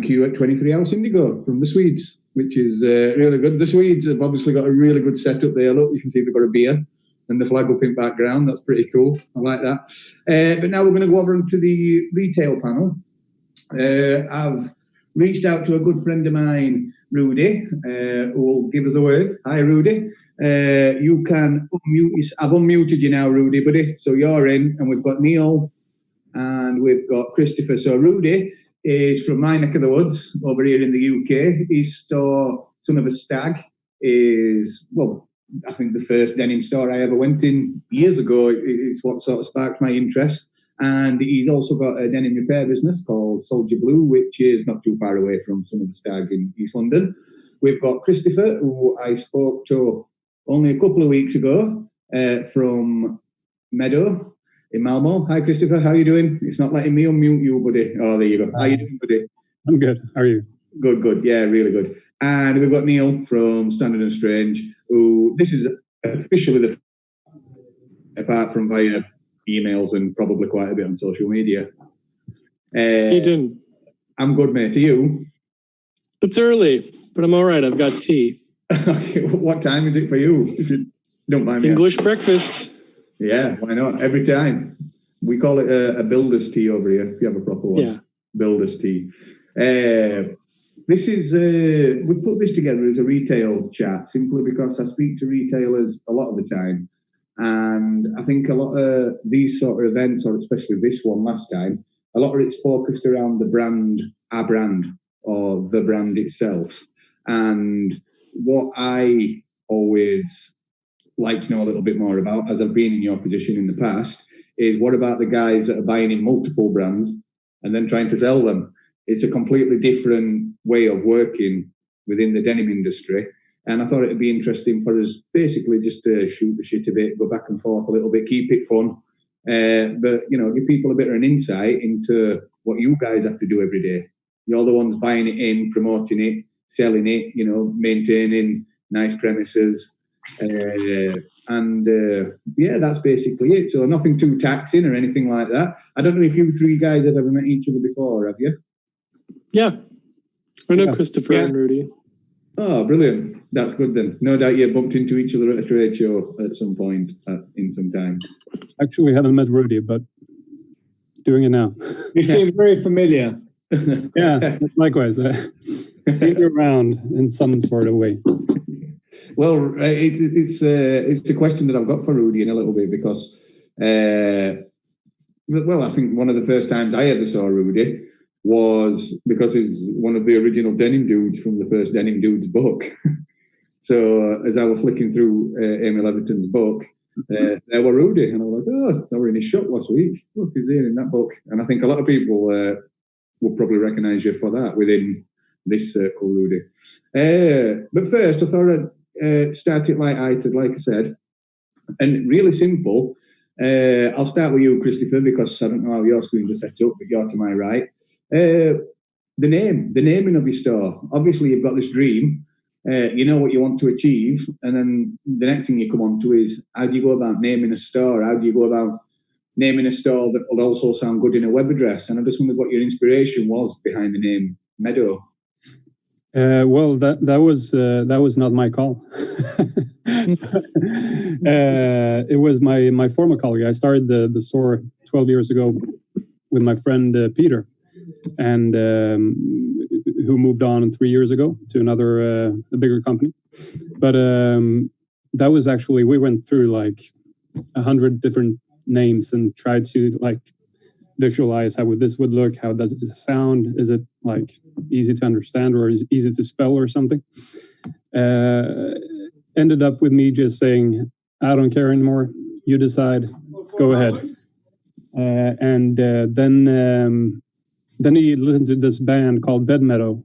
you at 23 House Indigo from the Swedes, which is really good. The Swedes have obviously got a really good setup there. Look, you can see they've got a beer and the flag up in background. That's pretty cool. I like that. But now we're going to go over into the retail panel. I've reached out to a good friend of mine, Rudy, who will give us a word. Hi, Rudy. You can unmute. I've unmuted you now, Rudy, buddy. So you're in, and we've got Neil and we've got Christopher. So Rudy is from my neck of the woods over here in the UK. His store, Son of a Stag, is, well, I think the first denim store I ever went in years ago. It's what sort of sparked my interest. And he's also got a denim repair business called Soldier Blue, which is not too far away from Son of the Stag in East London. We've got Christopher, who I spoke to only a couple of weeks ago from Meadow in Malmo. Hi, Christopher. How are you doing? It's not letting me unmute you, buddy. Oh, there you go. How are you doing, buddy? I'm good. How are you? Good, good. Yeah, really good. And we've got Neil from Standard and Strange, who this is officially the, apart from via emails and probably quite a bit on social media. You doing? I'm good, mate. Are you? It's early, but I'm all right. I've got tea. What time is it for you? If you don't mind me. English breakfast. Yeah, why not? Every time. We call it a builder's tea over here, if you have a proper one. Yeah. Builder's tea. This is, we put this together as a retail chat simply because I speak to retailers a lot of the time. And I think a lot of these sort of events, or especially this one last time, a lot of it's focused around the brand, our brand, or the brand itself. And what I always like to know a little bit more about, as I've been in your position in the past, is what about the guys that are buying in multiple brands and then trying to sell them? It's a completely different way of working within the denim industry. And I thought it'd be interesting for us basically just to shoot the shit a bit, go back and forth a little bit, keep it fun. But, you know, give people a bit of an insight into what you guys have to do every day. You're the ones buying it in, promoting it, selling it, you know, maintaining nice premises. Yeah, that's basically it. So nothing too taxing or anything like that. I don't know if you three guys have ever met each other before, have you? Yeah. I know Christopher and Rudy. Oh, brilliant. That's good then. No doubt you bumped into each other at a trade show at some point in some time. Actually, haven't met Rudy, but doing it now. You seem very familiar. Yeah, likewise. Seen you around in some sort of way. Well, it's a question that I've got for Rudy in a little bit because, well, I think one of the first times I ever saw Rudy was because he's one of the original denim dudes from the first Denim Dudes book. So as I was flicking through Emil Everton's book, there were Rudy, and I was like, oh, they were in his shop last week. Look, he's here in that book. And I think a lot of people will probably recognise you for that within this circle, Rudy. But first, I thought I'd start it like I said, and really simple. I'll start with you, Christopher, because I don't know how your screens are set up, but you're to my right. The naming of your store. Obviously, you've got this dream. You know what you want to achieve, and then the next thing you come on to is how do you go about naming a store? How do you go about naming a store that will also sound good in a web address? And I just wondered what your inspiration was behind the name Meadow. Well, that was not my call. It was my former colleague. I started the store 12 years ago with my friend Peter, and who moved on 3 years ago to another a bigger company. But that was actually, we went through like 100 different names and tried to like visualize how this would look, how does it sound, is it like easy to understand or is it easy to spell or something. Ended up with me just saying, I don't care anymore, you decide, go ahead. Then he listened to this band called Dead Meadow,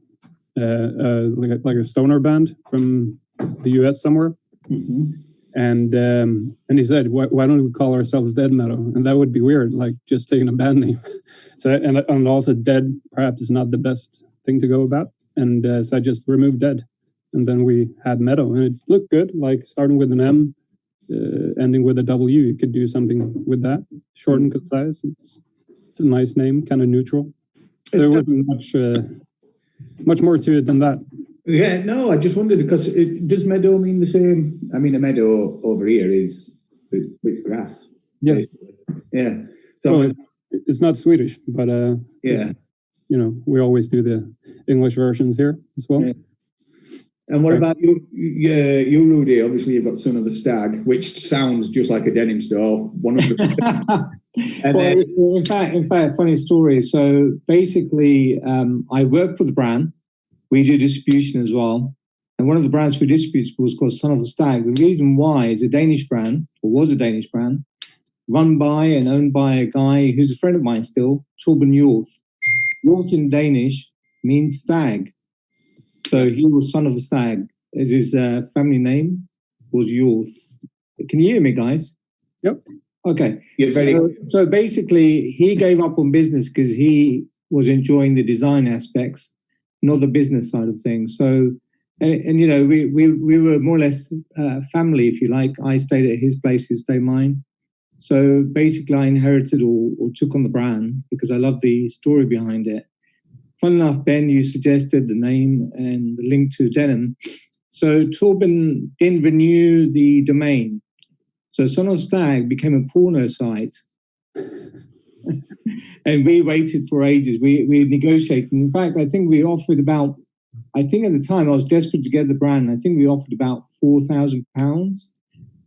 like a stoner band from the US somewhere. Mm-hmm. And he said, why don't we call ourselves Dead Meadow? And that would be weird, like just taking a band name. So, and also Dead perhaps is not the best thing to go about. And so I just removed Dead. And then we had Meadow, and it looked good, like starting with an M, ending with a W. You could do something with that, short and concise. It's a nice name, kind of neutral. So it wasn't much much more to it than that. Yeah, no, I just wondered because does meadow mean the same? I mean, a meadow over here is it's grass. Yeah, basically. Yeah. So well, it's not Swedish, but yeah. We always do the English versions here as well. Yeah. And what about you? You, Rudy? Obviously, you've got Son of the Stag, which sounds just like a denim store. 100%. Well, in fact, funny story. So basically, I work for the brand. We do distribution as well. And one of the brands we distribute was called Son of the Stag. The reason why is a Danish brand, or was a Danish brand, run by and owned by a guy who's a friend of mine still, Torben Hjort. Hjort in Danish means stag. So he was Son of a Stag, as his family name was Hjort. Can you hear me, guys? Yep. Okay. You're so basically, he gave up on business because he was enjoying the design aspects, not the business side of things. So, and we were more or less family, if you like. I stayed at his place, he stayed mine. So basically, I inherited or took on the brand because I love the story behind it. Fun enough, Ben, you suggested the name and the link to Denim. So Torben didn't renew the domain. So Son of Stag became a porno site. And we waited for ages. We negotiated. In fact, I think we offered about, I think at the time I was desperate to get the brand. I think we offered about £4,000.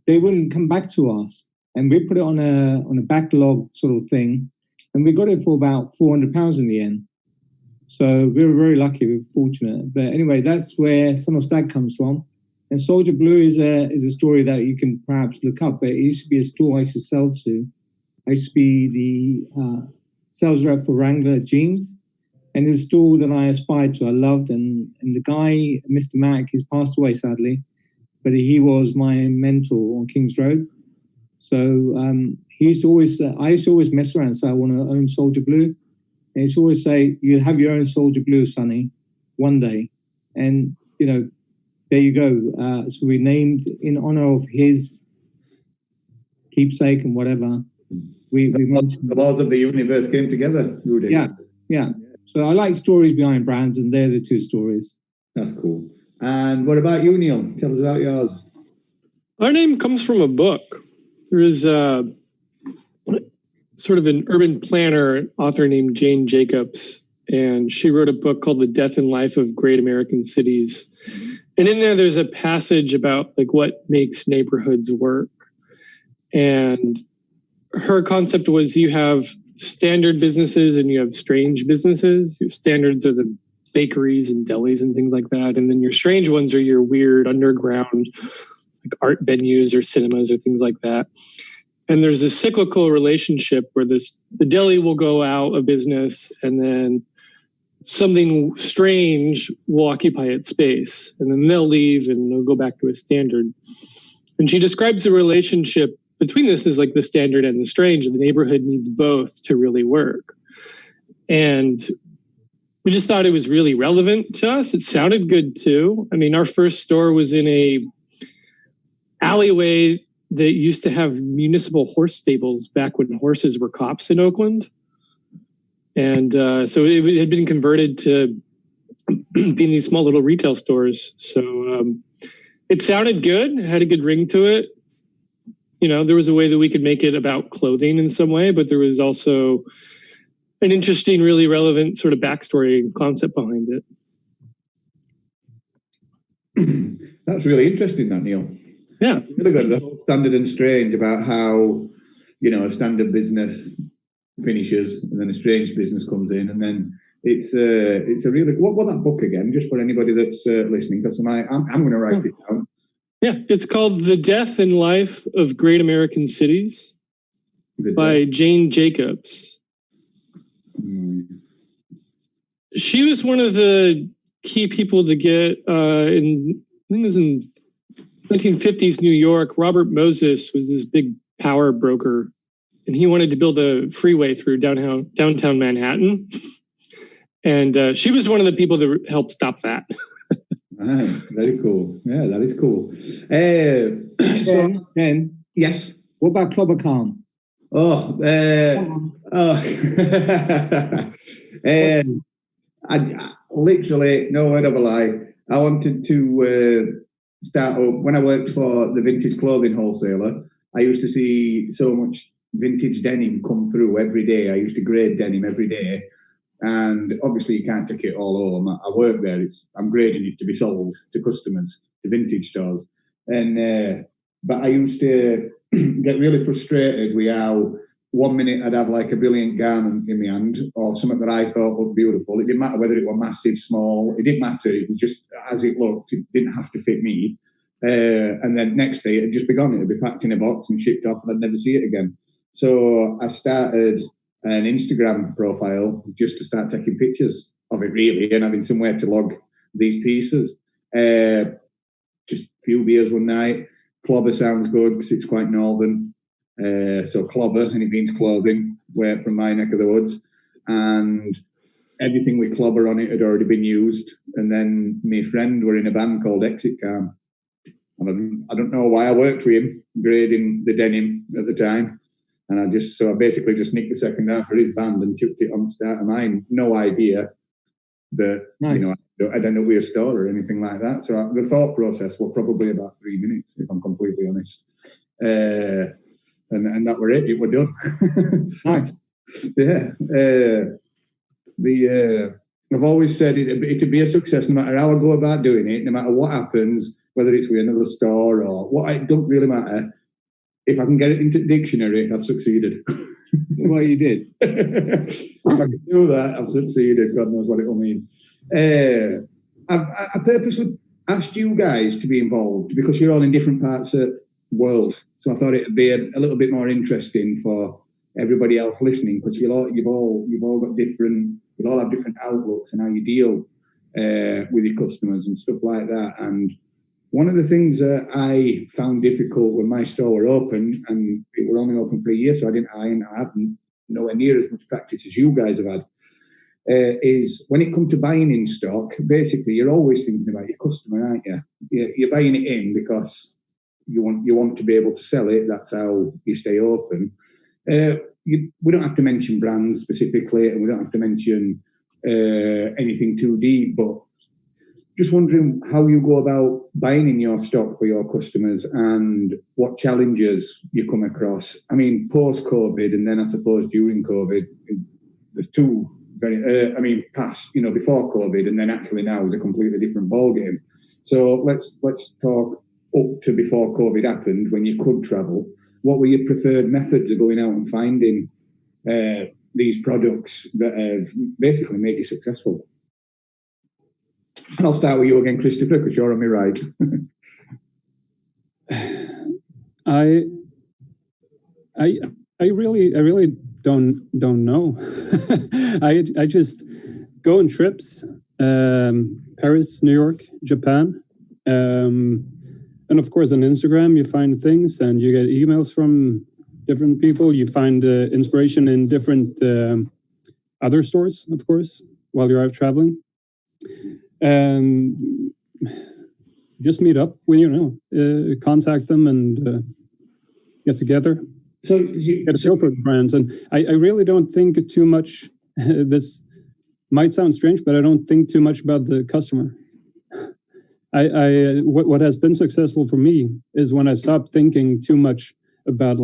They wouldn't come back to us. And we put it on a backlog sort of thing. And we got it for about £400 in the end. So we were very lucky, we were fortunate. But anyway, that's where Son of Stag comes from. And Soldier Blue is a story that you can perhaps look up. But it used to be a store I used to sell to. I used to be the sales rep for Wrangler jeans. And it's a store that I aspired to, I loved. And the guy, Mr. Mac, he's passed away sadly. But he was my mentor on King's Road. So he used to always, I used to always mess around and say, I want to own Soldier Blue. And he used to always say, you'll have your own Soldier Blue, Sonny, one day. And, there you go. So we named in honor of his keepsake and whatever. The laws of the universe came together, Rudy. Yeah. So I like stories behind brands, and they're the two stories. That's cool. And what about you, Neil? Tell us about yours. Our name comes from a book. There is sort of an urban planner, author named Jane Jacobs, and she wrote a book called The Death and Life of Great American Cities. And in there, there's a passage about like what makes neighborhoods work. And her concept was you have standard businesses and you have strange businesses. Your standards are the bakeries and delis and things like that. And then your strange ones are your weird underground like art venues or cinemas or things like that. And there's a cyclical relationship where the deli will go out of business and then something strange will occupy its space. And then they'll leave and they'll go back to a standard. And she describes the relationship between this as like the standard and the strange. And the neighborhood needs both to really work. And we just thought it was really relevant to us. It sounded good too. I mean, our first store was in a alleyway that used to have municipal horse stables back when horses were cops in Oakland. And so it had been converted to being these small little retail stores. So it sounded good. It had a good ring to it. There was a way that we could make it about clothing in some way, but there was also an interesting, really relevant sort of backstory and concept behind it. That's really interesting, that, Neil. Yeah. It's really good. The whole standard and strange about how, a standard business finishes and then a strange business comes in, and then it's a really what that book again, just for anybody that's listening, because I'm going to write it down. Yeah, it's called The Death and Life of Great American Cities by Jane Jacobs. She was one of the key people to get I think it was in 1950s New York. Robert Moses was this big power broker, and he wanted to build a freeway through downtown Manhattan. And she was one of the people that helped stop that. Right, very cool. Yeah, that is cool. Ben, yes. What about Clobbercalm? literally, no word of a lie. I wanted to start up when I worked for the vintage clothing wholesaler. I used to see so much vintage denim come through every day. I used to grade denim every day. And obviously, you can't take it all home. I work there. I'm grading it to be sold to customers, to vintage stores. And but I used to get really frustrated with how 1 minute I'd have like a brilliant garment in my hand or something that I thought looked beautiful. It didn't matter whether it was massive, small. It didn't matter. It was just as it looked. It didn't have to fit me. And then next day it'd just be gone. It'd be packed in a box and shipped off, and I'd never see it again. So I started an Instagram profile just to start taking pictures of it, really, and having somewhere to log these pieces. Just a few beers one night. Clobber sounds good because it's quite northern. So clobber, and it means clothing, where from my neck of the woods. And everything with clobber on it had already been used. And then my friend were in a band called Exit Calm. And I don't know why I worked with him, grading the denim at the time. And I basically just nicked the second half for his band and chucked it on the start of mine. No idea that, nice. I'd end up with a store or anything like that. So the thought process was probably about 3 minutes, if I'm completely honest. And that were it. It were done. Nice. Yeah. I've always said it'd be a success no matter how I go about doing it, no matter what happens, whether it's with another store or what. It don't really matter. If I can get it into the dictionary, I've succeeded. Well, you did. If I can do that, I've succeeded. God knows what it will mean. I purposely asked you guys to be involved because you're all in different parts of the world. So I thought it would be a little bit more interesting for everybody else listening because you've all got different, you all have different outlooks and how you deal with your customers and stuff like that. And one of the things that I found difficult when my store were open, and it were only open for a year, so I haven't nowhere near as much practice as you guys have had, is when it comes to buying in stock, basically you're always thinking about your customer, aren't you? You're buying it in because you want to be able to sell it. That's how you stay open. We don't have to mention brands specifically, and we don't have to mention anything too deep, but just wondering how you go about buying in your stock for your customers and what challenges you come across. I mean, post-COVID and then I suppose during COVID, there's two very, past, before COVID and then actually now is a completely different ballgame. So let's talk up to before COVID happened when you could travel. What were your preferred methods of going out and finding these products that have basically made you successful? And I'll start with you again, Christopher, because you're on my right. I really don't know. I just go on trips, Paris, New York, Japan, and of course on Instagram you find things and you get emails from different people. You find inspiration in different other stores, of course, while you're out traveling. Just meet up when contact them and get together. So get a feel for the brands, and I really don't think too much. This might sound strange, but I don't think too much about the customer. What has been successful for me is when I stopped thinking too much about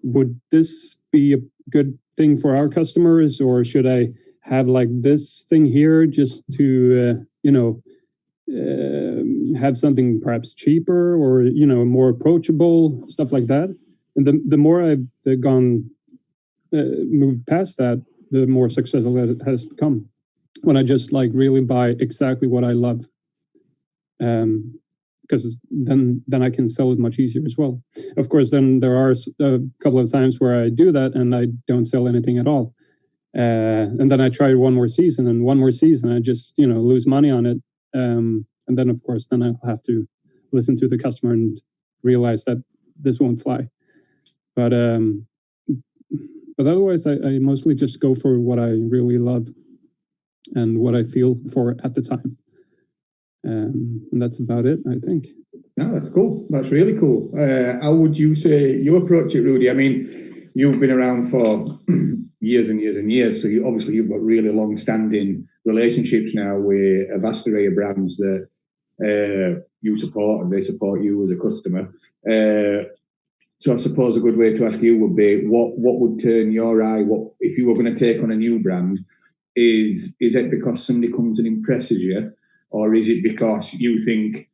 would this be a good thing for our customers, or should I have this thing here just to have something perhaps cheaper or more approachable, stuff like that. And the more I've moved past that, the more successful it has become. When I just really buy exactly what I love, because then I can sell it much easier as well. Of course, then there are a couple of times where I do that and I don't sell anything at all. And then I try one more season, I just, lose money on it. And then, of course, then I'll have to listen to the customer and realize that this won't fly. But otherwise, I mostly just go for what I really love and what I feel for at the time. And that's about it, I think. No, that's cool. That's really cool. How would you say you approach it, Rudy? I mean, you've been around for years and years and years, so you've got really long-standing relationships now with a vast array of brands that you support and they support you as a customer. So I suppose a good way to ask you would be, what would turn your eye? What if you were going to take on a new brand? Is it because somebody comes and impresses you, or is it because you think,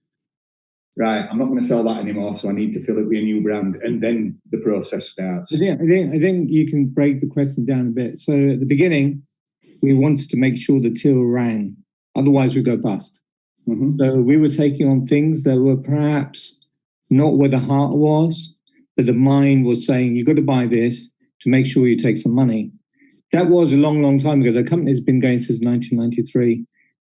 right, I'm not going to sell that anymore, so I need to fill it with a new brand, and then the process starts? I think you can break the question down a bit. So at the beginning, we wanted to make sure the till rang, otherwise we go bust. Mm-hmm. So we were taking on things that were perhaps not where the heart was, but the mind was saying, you've got to buy this to make sure you take some money. That was a long, long time ago. The company's been going since 1993.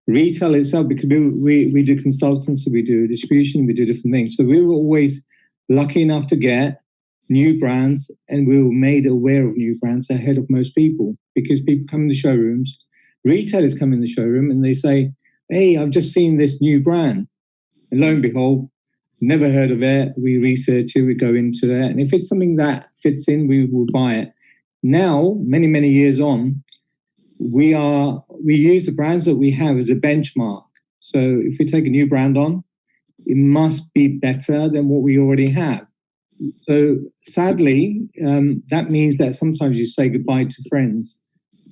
Retail itself, because we do consultancy, we do distribution, we do different things. So we were always lucky enough to get new brands, and we were made aware of new brands ahead of most people, because people come in the showrooms, retailers come in the showroom and they say, hey, I've just seen this new brand. And lo and behold, never heard of it. We research it, we go into it. And if it's something that fits in, we will buy it. Now, many, many years on, we use the brands that we have as a benchmark. So if we take a new brand on, it must be better than what we already have. So sadly, that means that sometimes you say goodbye to friends.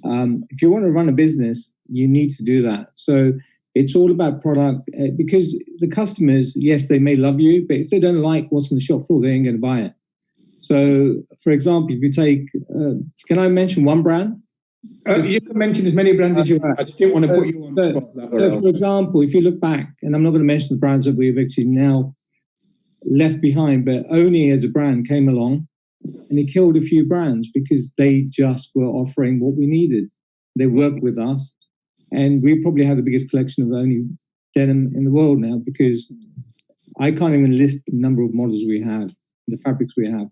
If you want to run a business, you need to do that. So it's all about product, because the customers, yes, they may love you, but if they don't like what's on the shop floor, they ain't going to buy it. So, for example, if you take, can I mention one brand? You can mention as many brands as you want. I just didn't want to put you on the spot. So, for example, if you look back, and I'm not going to mention the brands that we've actually now left behind, but Oni as a brand came along and it killed a few brands because they just were offering what we needed. They worked with us, and we probably have the biggest collection of Oni denim in the world now, because I can't even list the number of models we have, the fabrics we have.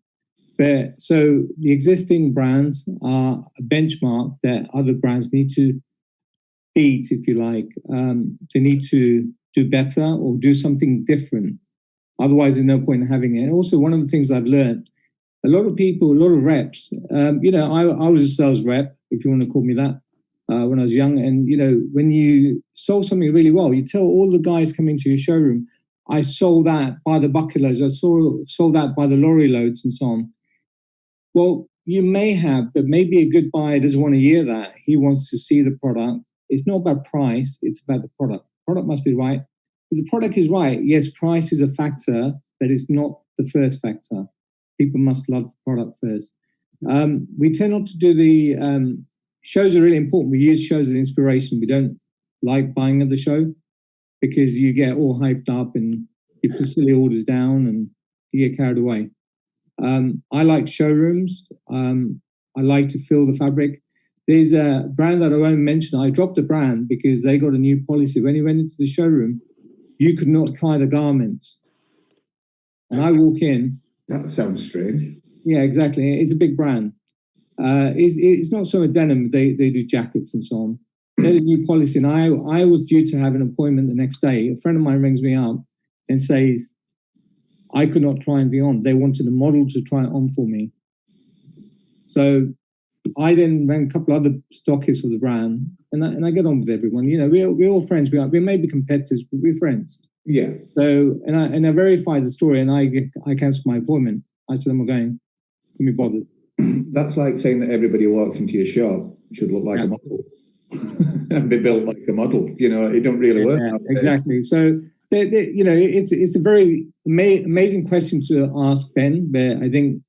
But so the existing brands are a benchmark that other brands need to beat, if you like. They need to do better or do something different. Otherwise, there's no point in having it. And also, one of the things I've learned, a lot of people, a lot of reps, I was a sales rep, if you want to call me that, when I was young. And, when you sold something really well, you tell all the guys coming to your showroom, I sold that by the bucket loads, I sold that by the lorry loads and so on. Well, you may have, but maybe a good buyer doesn't want to hear that. He wants to see the product. It's not about price, it's about the product. Product must be right. If the product is right, yes, price is a factor, but it's not the first factor. People must love the product first. We tend not to do the shows are really important. We use shows as inspiration. We don't like buying at the show because you get all hyped up and you put silly orders down and you get carried away. I like showrooms. I like to feel the fabric. There's a brand that I won't mention. I dropped a brand because they got a new policy. When you went into the showroom, you could not try the garments. And I walk in. That sounds strange. Yeah, exactly. It's a big brand. It's not so much denim. They do jackets and so on. They had a new policy, and I was due to have an appointment the next day. A friend of mine rings me up and says, I could not try anything on. They wanted a model to try it on for me. So I then rang a couple other stockists of the brand, and I get on with everyone. We're all friends. We may be competitors, but we're friends. Yeah. So and I verified the story, and I cancelled my appointment. I said, I'm not going. Can be bothered. That's like saying that everybody who walks into your shop should look like a model and be built like a model. It don't really work. Exactly. So. It's a very amazing question to ask, Ben, but I think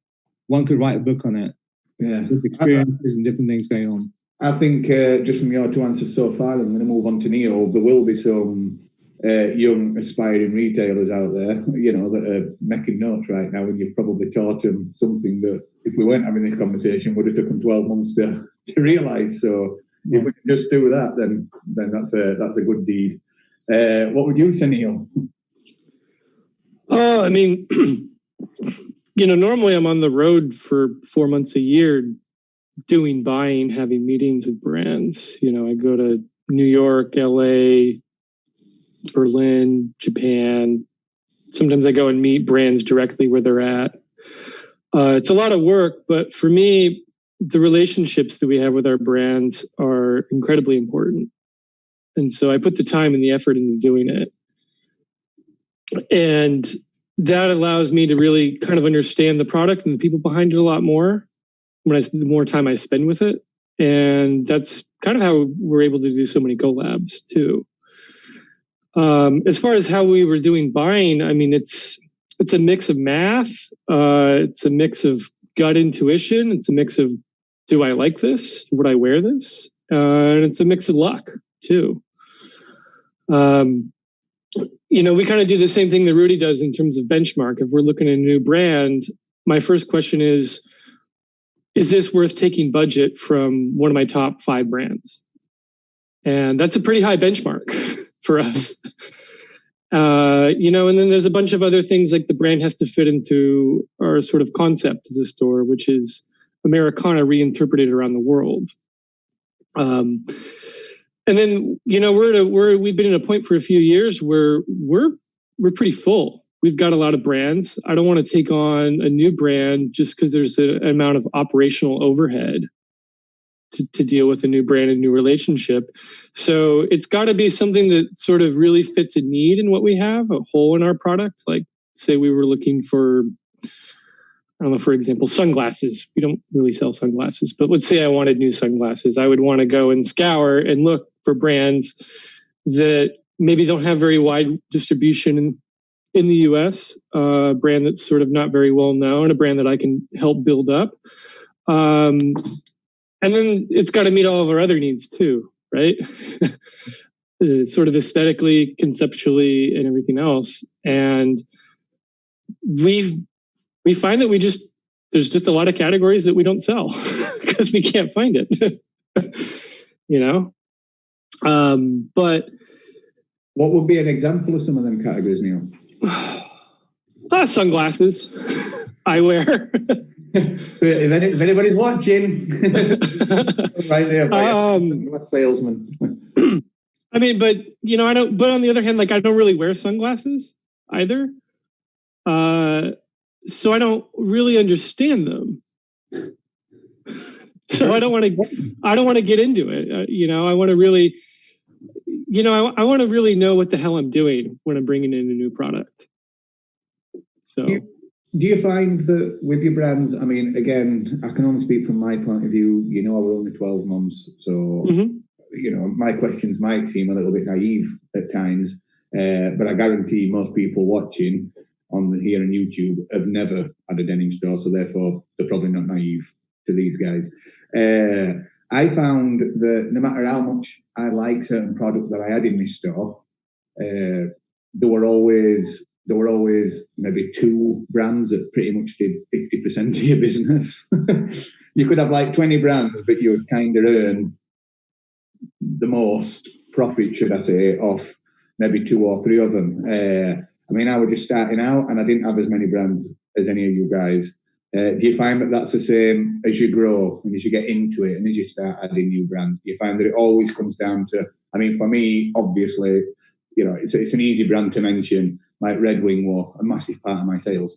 one could write a book on it. Yeah. With experiences and different things going on. I think just from your two answers so far, I'm going to move on to Neil. There will be some young aspiring retailers out there, that are making notes right now, and you've probably taught them something that if we weren't having this conversation would have taken 12 months to realise. So if we can just do that, then that's a good deed. What would you say, Neil? Oh, I mean, normally I'm on the road for 4 months a year doing buying, having meetings with brands. I go to New York, LA, Berlin, Japan. Sometimes I go and meet brands directly where they're at. It's a lot of work, but for me, the relationships that we have with our brands are incredibly important. And so I put the time and the effort into doing it. And that allows me to really kind of understand the product and the people behind it a lot more the more time I spend with it. And that's kind of how we're able to do so many collabs too. As far as how we were doing buying, I mean, it's a mix of math. It's a mix of gut intuition. It's a mix of, do I like this? Would I wear this? And it's a mix of luck too. We kind of do the same thing that Rudy does in terms of benchmark. If we're looking at a new brand, my first question is this worth taking budget from one of my top 5 brands? And that's a pretty high benchmark for us. And then there's a bunch of other things, like the brand has to fit into our sort of concept as a store, which is Americana reinterpreted around the world. And then, we've been at a point for a few years where we're pretty full. We've got a lot of brands. I don't want to take on a new brand just because there's an amount of operational overhead to deal with a new brand and new relationship. So it's got to be something that sort of really fits a need in what we have, a hole in our product. Like, say we were looking for, I don't know, for example, sunglasses. We don't really sell sunglasses, but let's say I wanted new sunglasses. I would want to go and scour and look for brands that maybe don't have very wide distribution in the US, a brand that's sort of not very well known, a brand that I can help build up. And then it's got to meet all of our other needs too, right? Sort of aesthetically, conceptually, and everything else. And we find that there's just a lot of categories that we don't sell because we can't find it. But what would be an example of some of them categories, Neil? Sunglasses, eyewear. If anybody's watching, right there, salesman. I mean, but I don't. But on the other hand, like, I don't really wear sunglasses either, so I don't really understand them. So I don't want to get into it. I want to really, I want to really know what the hell I'm doing when I'm bringing in a new product. So. Do you find that with your brands, I mean, again, I can only speak from my point of view, we're only 12 months. So, my questions might seem a little bit naive at times, but I guarantee most people watching here on YouTube have never had a denim store. So therefore, they're probably not naive to these guys. I found that no matter how much I like certain products that I had in this store, there were always maybe 2 brands that pretty much did 50% of your business. You could have like 20 brands, but you would kind of earn the most profit, should I say, off maybe 2 or 3 of them. I mean, I was just starting out and I didn't have as many brands as any of you guys. Do you find that that's the same as you grow and as you get into it and as you start adding new brands? Do you find that it always comes down to, I mean, for me, obviously, it's an easy brand to mention. Like Red Wing were a massive part of my sales.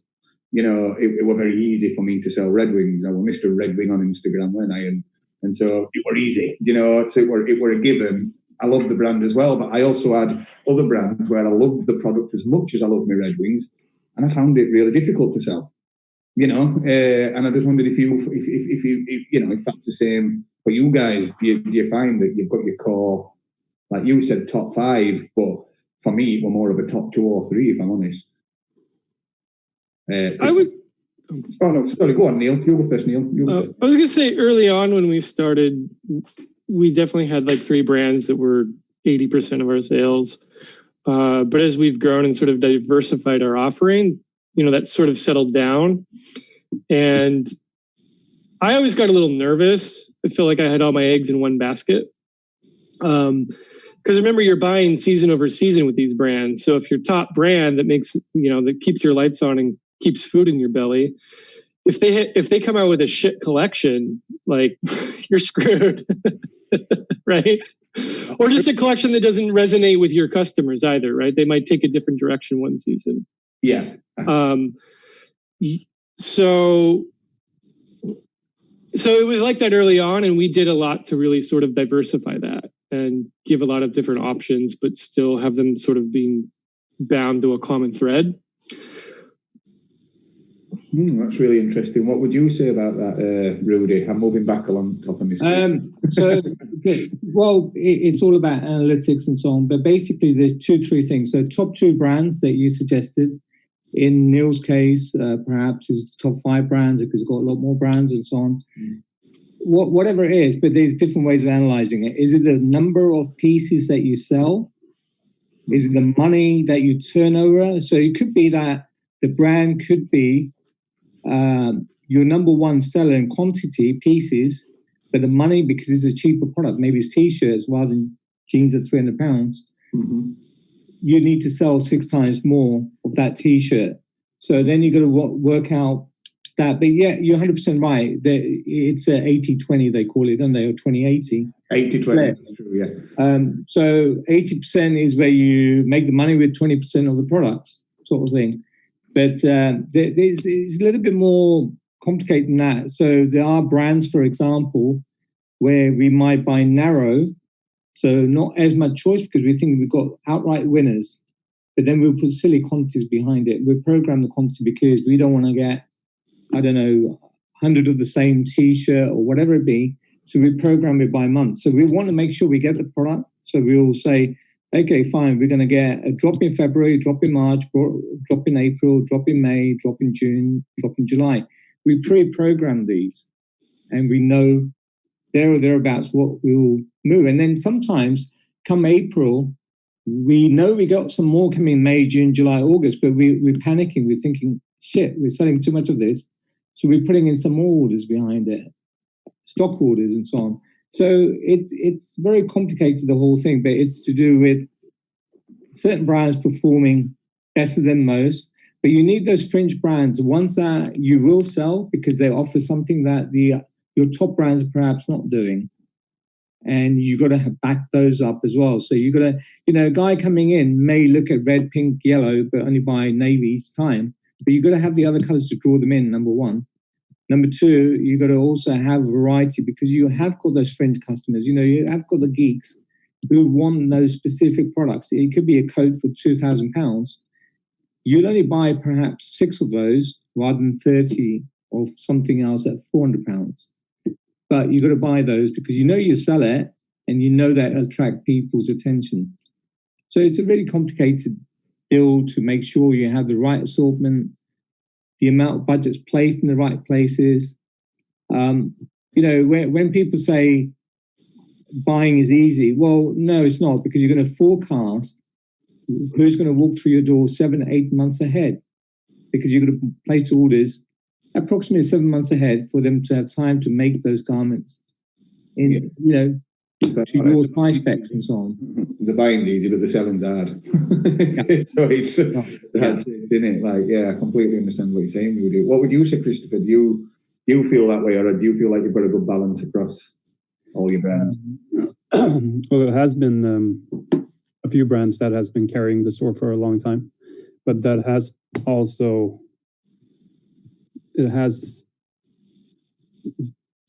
It was very easy for me to sell Red Wings. I was Mr. Red Wing on Instagram, weren't I? And so it were easy, so it were a given. I love the brand as well, but I also had other brands where I loved the product as much as I love my Red Wings, and I found it really difficult to sell. And I just wondered if that's the same for you guys. Do you find that you've got your core, like you said, top 5, but for me, it were more of a top 2 or 3, if I'm honest. I would. Oh no, sorry. Go on, Neil. You go first, Neil. I was going to say early on when we started, we definitely had like 3 brands that were 80% of our sales. But as we've grown and sort of diversified our offering, that sort of settled down. And I always got a little nervous. I feel like I had all my eggs in one basket. Because remember, you're buying season over season with these brands. So if your top brand that makes, that keeps your lights on and keeps food in your belly, if they come out with a shit collection, like you're screwed, right? Or just a collection that doesn't resonate with your customers either, right? They might take a different direction one season. Yeah. So it was like that early on, and we did a lot to really sort of diversify that. and give a lot of different options, but still have them sort of being bound to a common thread. That's really interesting. What would you say about that, Rudy? I'm moving back along top of this. It's all about analytics and so on. But basically, there's 2-3 things. So top 2 brands that you suggested. In Neil's case, perhaps is top 5 brands because he's got a lot more brands and so on. Whatever it is, but there's different ways of analyzing it. Is it the number of pieces that you sell? Is it the money that you turn over? So it could be that the brand could be your number one seller in quantity pieces, but the money, because it's a cheaper product, maybe it's t-shirts rather than jeans at £300, you need to sell 6 times more of that t-shirt. So then you've got to work out that. But yeah, you're 100% right. It's 80-20, they call it, don't they? Or 20-80. 80-20, true, yeah. So 80% is where you make the money with 20% of the product, sort of thing. But it's a little bit more complicated than that. So there are brands, for example, where we might buy narrow, so not as much choice because we think we've got outright winners, but then we'll put silly quantities behind it. We'll program the quantity because we don't want to get, 100 of the same t-shirt or whatever it be. So we program it by month. So we want to make sure we get the product. So we'll say, okay, fine, we're going to get a drop in February, drop in March, drop in April, drop in May, drop in June, drop in July. We pre-program these and we know there or thereabouts what we will move. And then sometimes come April, we know we got some more coming May, June, July, August, but we're panicking. We're thinking, shit, we're selling too much of this. So we're putting in some more orders behind it, stock orders and so on. So it's very complicated, the whole thing, but it's to do with certain brands performing better than most. But you need those fringe brands, ones that you will sell because they offer something that your top brands are perhaps not doing. And you've got to back those up as well. So you've got to, a guy coming in may look at red, pink, yellow, but only buy navy each time. But you've got to have the other colors to draw them in, number one. Number two, you've got to also have variety because you have got those fringe customers. You have got the geeks who want those specific products. It could be a coat for £2,000. You'd only buy perhaps 6 of those rather than 30 of something else at £400. But you've got to buy those because you sell it and that attract people's attention. So it's a really complicated build to make sure you have the right assortment, the amount of budgets placed in the right places. When people say buying is easy, well, no, it's not, because you're going to forecast who's going to walk through your door 7 or 8 months ahead, because you're going to place orders approximately 7 months ahead for them to have time to make those garments in, to your price specs and so on. The buying's easy, but the selling's hard. So that's it, isn't it? I completely understand what you're saying, Rudy. What would you say, Christopher? Do you feel that way, or do you feel like you've got a good balance across all your brands? Well, it has been a few brands that has been carrying the store for a long time, but that has also it has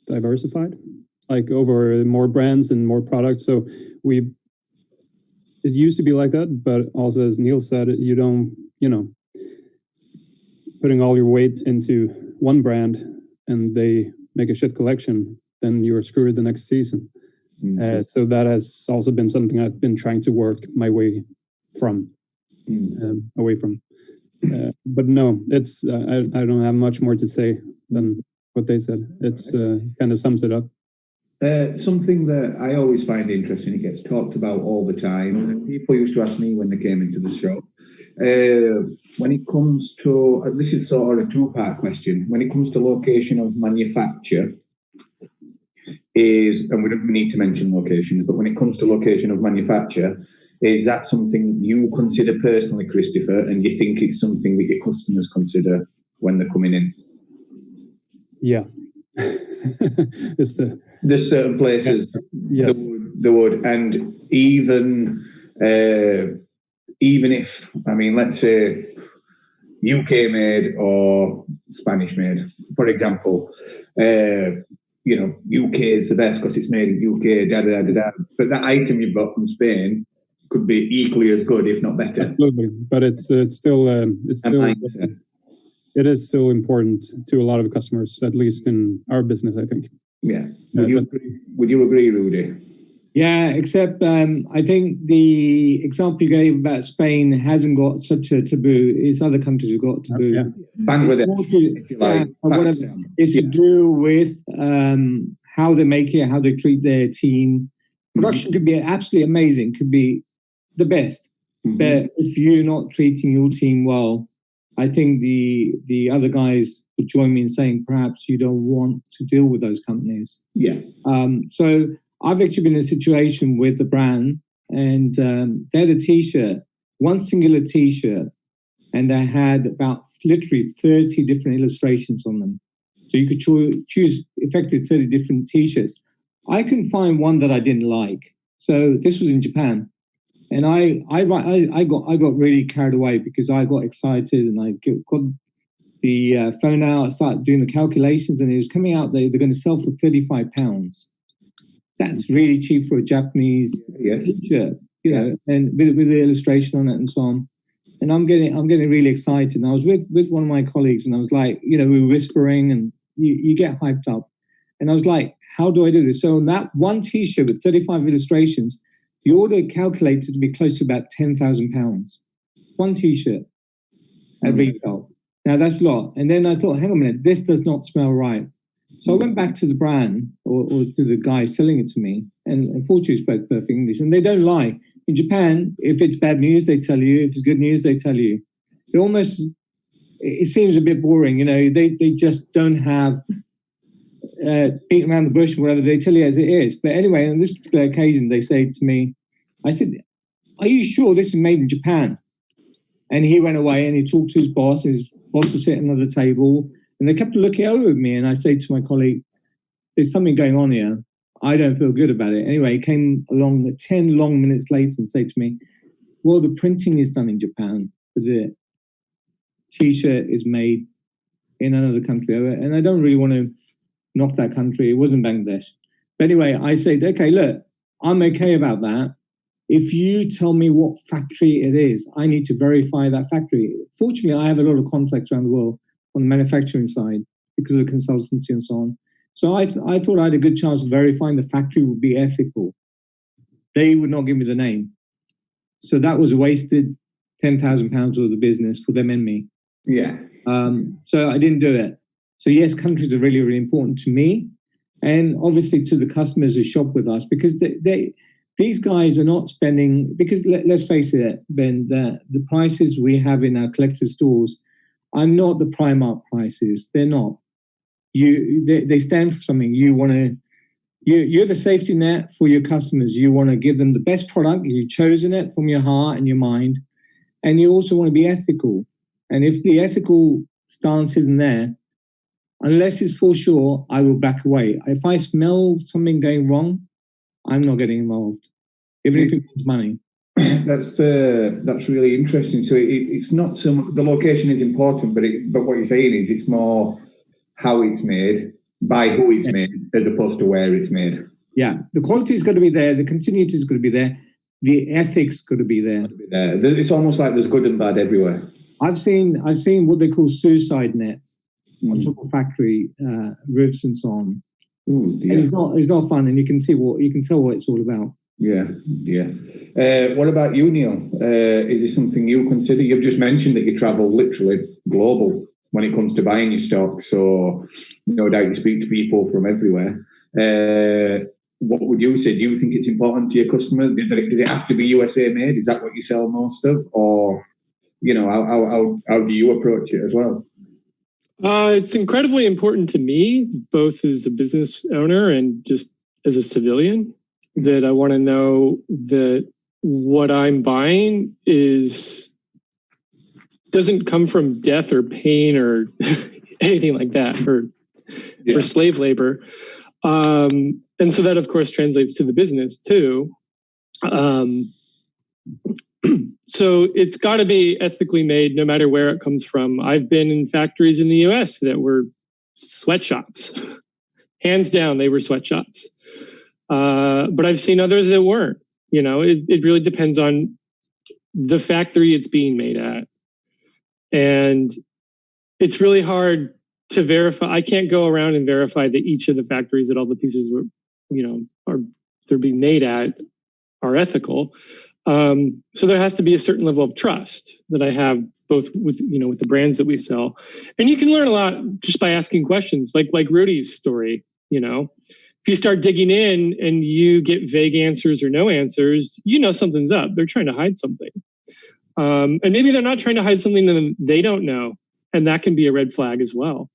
diversified, over more brands and more products. So it used to be like that, but also, as Neil said, you don't, putting all your weight into one brand and they make a shit collection, then you're screwed the next season. Mm-hmm. So that has also been something I've been trying to work my way from, away from. But no, it's I don't have much more to say than what they said. It's kind of sums it up. Something that I always find interesting, it gets talked about all the time. People used to ask me when they came into the shop, when it comes to, this is sort of a 2-part question, when it comes to location of manufacture, and we don't need to mention locations, but when it comes to location of manufacture, is that something you consider personally, Christopher, and you think it's something that your customers consider when they're coming in? Yeah. There's certain places they would, and even if, let's say UK made or Spanish made, for example, UK is the best because it's made in UK, but that item you bought from Spain could be equally as good, if not better. Absolutely, but it's still it is still important to a lot of customers, at least in our business, I think. Yeah. Would you agree, Rudy? Yeah, except I think the example you gave about Spain hasn't got such a taboo. It's other countries have got taboo. Yeah. Bangladesh, if you like. Whatever. It's to do with how they make it, how they treat their team. Production could be absolutely amazing, could be the best. But if you're not treating your team well, I think the other guys would join me in saying perhaps you don't want to deal with those companies. Yeah. So I've actually been in a situation with the brand, and they had a T-shirt, one singular T-shirt, and they had about literally 30 different illustrations on them. So you could choose effectively 30 different T-shirts. I couldn't find one that I didn't like. So this was in Japan, and I got really carried away because I got excited and I got the phone out. I started doing the calculations, and it was coming out they're going to sell for £35. That's really cheap for a Japanese T-shirt, and with the illustration on it and so on. And I'm getting really excited. And I was with one of my colleagues, and I was like, we were whispering, and you get hyped up. And I was like, how do I do this? So on that one T-shirt with 35 illustrations, the order calculated to be close to about £10,000. One T-shirt at retail. Now that's a lot. And then I thought, hang on a minute, this does not smell right. So I went back to the brand or to the guy selling it to me, and unfortunately spoke perfect English. And they don't lie. In Japan, if it's bad news, they tell you. If it's good news, they tell you. It seems a bit boring, they just don't have beating around the bush or whatever. They tell you as it is. But anyway, on this particular occasion, they say to me, I said, are you sure this is made in Japan? And he went away and he talked to his boss. His boss was sitting at the table. And they kept looking over at me, and I say to my colleague, there's something going on here. I don't feel good about it. Anyway, he came along 10 long minutes later and said to me, well, the printing is done in Japan, but the T-shirt is made in another country. And I don't really want to knock that country. It wasn't Bangladesh. But anyway, I said, okay, look, I'm okay about that. If you tell me what factory it is, I need to verify that factory. Fortunately, I have a lot of contacts around the world on the manufacturing side because of consultancy and so on. So I thought I had a good chance of verifying the factory would be ethical. They would not give me the name. So that was a wasted £10,000 worth of business for them and me. Yeah. So I didn't do it. So yes, countries are really, really important to me, and obviously to the customers who shop with us, because these guys are not spending, because let's face it, Ben, the prices we have in our collector stores are not the Primark prices. They're not. They stand for something. You're the safety net for your customers. You want to give them the best product. You've chosen it from your heart and your mind, and you also want to be ethical. And if the ethical stance isn't there, unless it's for sure, I will back away. If I smell something going wrong, I'm not getting involved, even if it means money. That's really interesting. So it's not so much, the location is important, but what you're saying is it's more how it's made, by who it's made, as opposed to where it's made. Yeah, the quality is going to be there, the continuity is going to be there, the ethics got to be there. It's almost like there's good and bad everywhere. I've seen what they call suicide nets on top of factory roofs and so on. Ooh, and it's not fun, and you can tell what it's all about. Yeah. What about you, Neil? Is this something you consider? You've just mentioned that you travel literally global when it comes to buying your stock, so no doubt you speak to people from everywhere. What would you say? Do you think it's important to your customers? Does it have to be USA made? Is that what you sell most of? Or, how do you approach it as well? It's incredibly important to me, both as a business owner and just as a civilian, that I want to know that what I'm buying doesn't come from death or pain or anything like that, or slave labor. And so that, of course, translates to the business too. So it's got to be ethically made no matter where it comes from. I've been in factories in the US that were sweatshops, hands down, they were sweatshops. But I've seen others that weren't. You know, it really depends on the factory it's being made at. And it's really hard to verify. I can't go around and verify that each of the factories that all the pieces were, they're being made at are ethical. So there has to be a certain level of trust that I have both with the brands that we sell. And you can learn a lot just by asking questions, like Rudy's story. If you start digging in and you get vague answers or no answers, something's up. They're trying to hide something. And maybe they're not trying to hide something that they don't know. And that can be a red flag as well.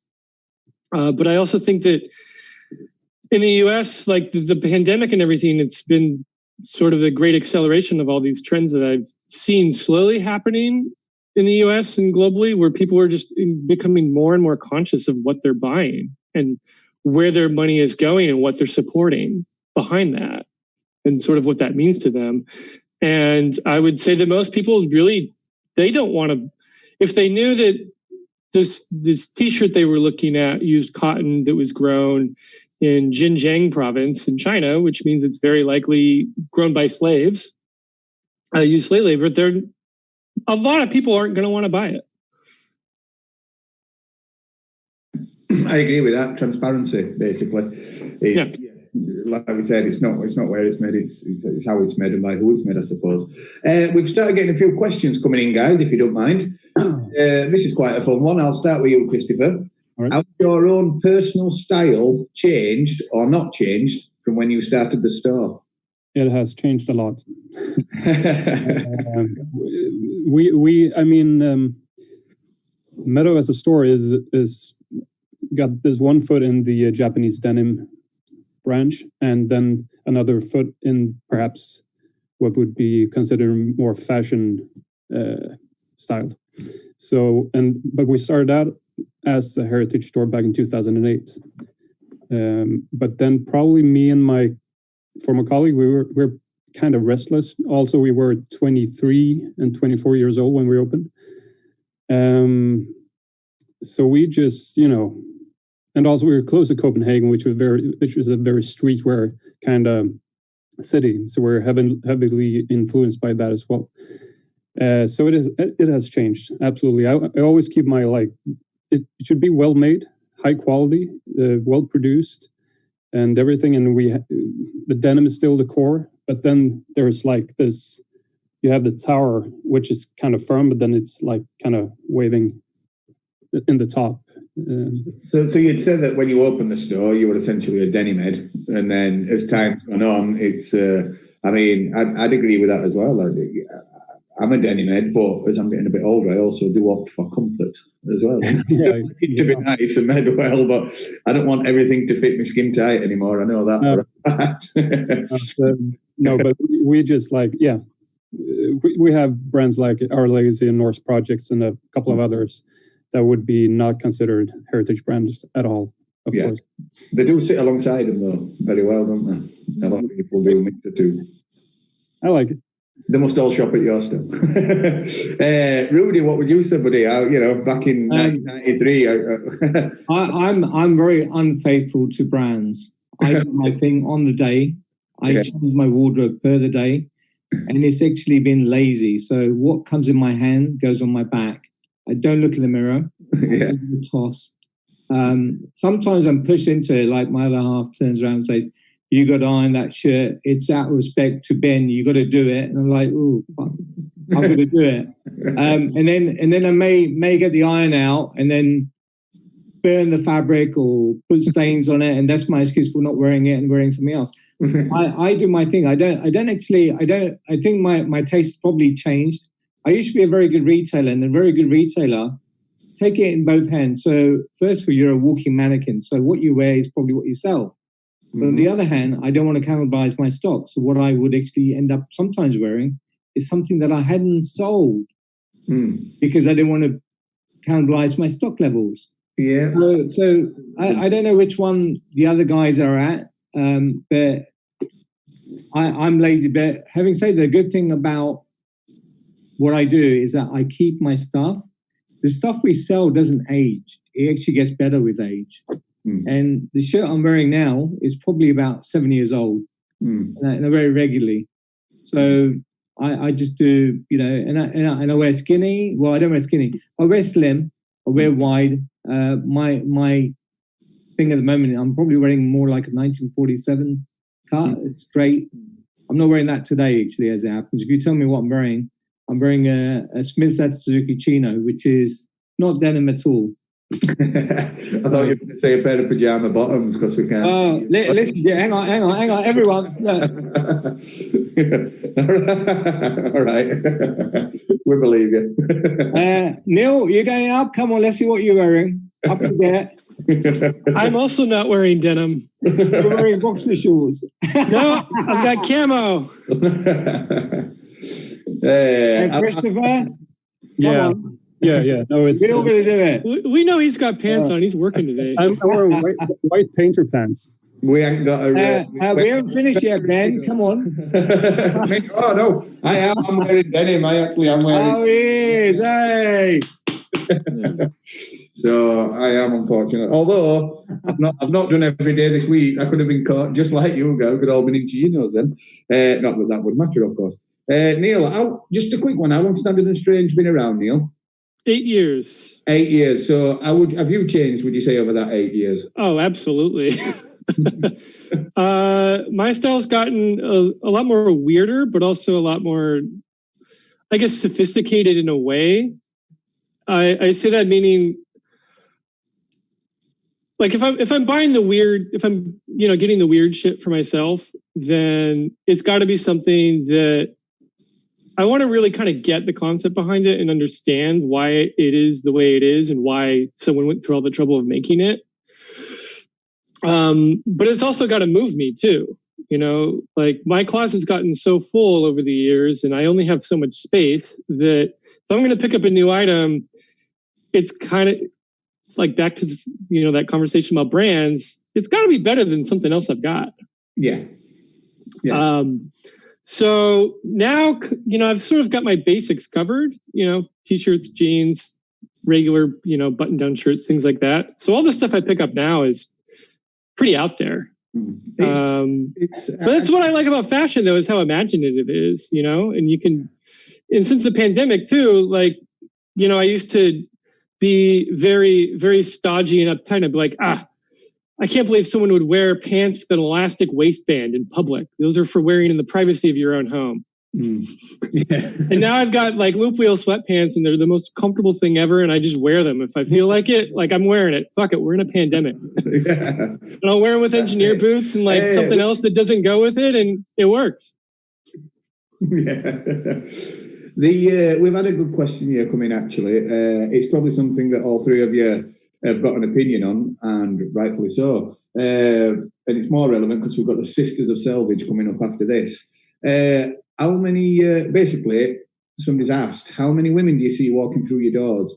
But I also think that in the US, like the pandemic and everything, it's been sort of the great acceleration of all these trends that I've seen slowly happening in the US and globally, where people are just becoming more and more conscious of what they're buying and where their money is going and what they're supporting behind that and sort of what that means to them. And I would say that most people really, they don't want to, if they knew that this t-shirt they were looking at used cotton that was grown in Xinjiang province in China, which means it's very likely grown by slaves, use slave labor, a lot of people aren't going to want to buy it. I agree with that. Transparency, basically. Yeah. Like we said, it's not where it's made, it's how it's made and by who it's made, I suppose. We've started getting a few questions coming in, guys, if you don't mind. This is quite a fun one. I'll start with you, Christopher. Right. How has your own personal style changed or not changed from when you started the store? It has changed a lot. Meadow as a store is got this one foot in the Japanese denim branch, and then another foot in perhaps what would be considered more fashion style. So, but we started out as a heritage store back in 2008. But then probably me and my former colleague, we're kind of restless. Also, we were 23 and 24 years old when we opened. So we just, and also we were close to Copenhagen, which was a very streetwear kind of city. So we're heavily influenced by that as well. So it has changed, absolutely. I always keep my, it should be well made, high quality, well produced, and everything. And the denim is still the core, but then there's this, you have the tower, which is kind of firm, but then it's kind of waving in the top. So you'd say that when you opened the store, you were essentially a denim head, and then as time's gone on, it's. I'd agree with that as well. I'm a denim head, but as I'm getting a bit older, I also do opt for comfort as well. It's to be nice and made well, but I don't want everything to fit me skin tight anymore. I know that. No, but we just we have brands like Our Legacy and Norse Projects and a couple of others that would be not considered heritage brands at all, of course. They do sit alongside them, though, very well, don't they? A lot of people do mix the two. I like it. They must all shop at your store. Rudy, what would you say, buddy? Back in 1993. I'm very unfaithful to brands. I do my thing on the day. I change my wardrobe per the day. And it's actually been lazy. So what comes in my hand goes on my back. I don't look in the mirror. I toss. Sometimes I'm pushed into it, like my other half turns around and says, "You got to iron that shirt. It's out of respect to Ben. You got to do it." And I'm like, "Oh, I'm going to do it." And then I may get the iron out and then burn the fabric or put stains on it, and that's my excuse for not wearing it and wearing something else. I do my thing. I think my taste probably changed. I used to be a very good retailer, and a very good retailer, take it in both hands. So first of all, you're a walking mannequin. So what you wear is probably what you sell. But on the other hand, I don't want to cannibalize my stock. So what I would actually end up sometimes wearing is something that I hadn't sold because I didn't want to cannibalize my stock levels. Yeah. So I don't know which one the other guys are at, but I'm lazy. But having said that, the good thing about what I do is that I keep my stuff. The stuff we sell doesn't age. It actually gets better with age. And the shirt I'm wearing now is probably about 7 years old, and I wear it regularly. So I just do, and I wear skinny. Well, I don't wear skinny. I wear slim. I wear wide. My thing at the moment, I'm probably wearing more like a 1947 cut, straight. I'm not wearing that today, actually, as it happens. If you tell me what I'm wearing a Smith Suzuki Chino, which is not denim at all. I thought you were going to say a pair of pajama bottoms because we can't. Oh, listen, hang on, everyone. All right, we believe you. Neil, you're going up. Come on, let's see what you're wearing. Up in there. I'm also not wearing denim. You're wearing boxer shorts. No, I've got camo. Christopher? Yeah. Yeah. No, it's. We don't really do it. We know he's got pants on. He's working today. I'm wearing white painter pants. We ain't got a. We haven't finished yet, Ben. Come on. Oh no, I'm wearing denim. I'm wearing. Oh, he is. Hey. So I am unfortunate. Although I've not done every day this week. I could have been caught just like you go. Could all been in chinos then. Not that that would matter, of course. Neil, just a quick one. How long Standard and Strange been around, Neil? 8 years. 8 years. So have you changed, would you say, over that 8 years? Oh, absolutely. My style's gotten a lot more weirder, but also a lot more, I guess, sophisticated in a way. I say that meaning, like if I'm buying the weird, if I'm getting the weird shit for myself, then it's got to be something that I want to really kind of get the concept behind it and understand why it is the way it is and why someone went through all the trouble of making it. But it's also got to move me too. Like my closet's gotten so full over the years and I only have so much space that if I'm going to pick up a new item, it's kind of like back to this, that conversation about brands. It's got to be better than something else I've got. Yeah. So now, I've sort of got my basics covered, t-shirts, jeans, regular, button down shirts, things like that. So all the stuff I pick up now is pretty out there. But that's what I like about fashion though, is how imaginative it is, and since the pandemic too, like, I used to be very, very stodgy and uptight. I'd be like, I can't believe someone would wear pants with an elastic waistband in public. Those are for wearing in the privacy of your own home. Yeah. And now I've got like loop wheel sweatpants and they're the most comfortable thing ever. And I just wear them. If I feel like it, like I'm wearing it. Fuck it. We're in a pandemic. Yeah. And I'll wear them with engineer boots and like something else that doesn't go with it. And it works. Yeah. We've had a good question here coming actually. It's probably something that all three of you have got an opinion on, and rightfully so. And it's more relevant because we've got the Sisters of Selvage coming up after this. How many, basically, somebody's asked, how many women do you see walking through your doors?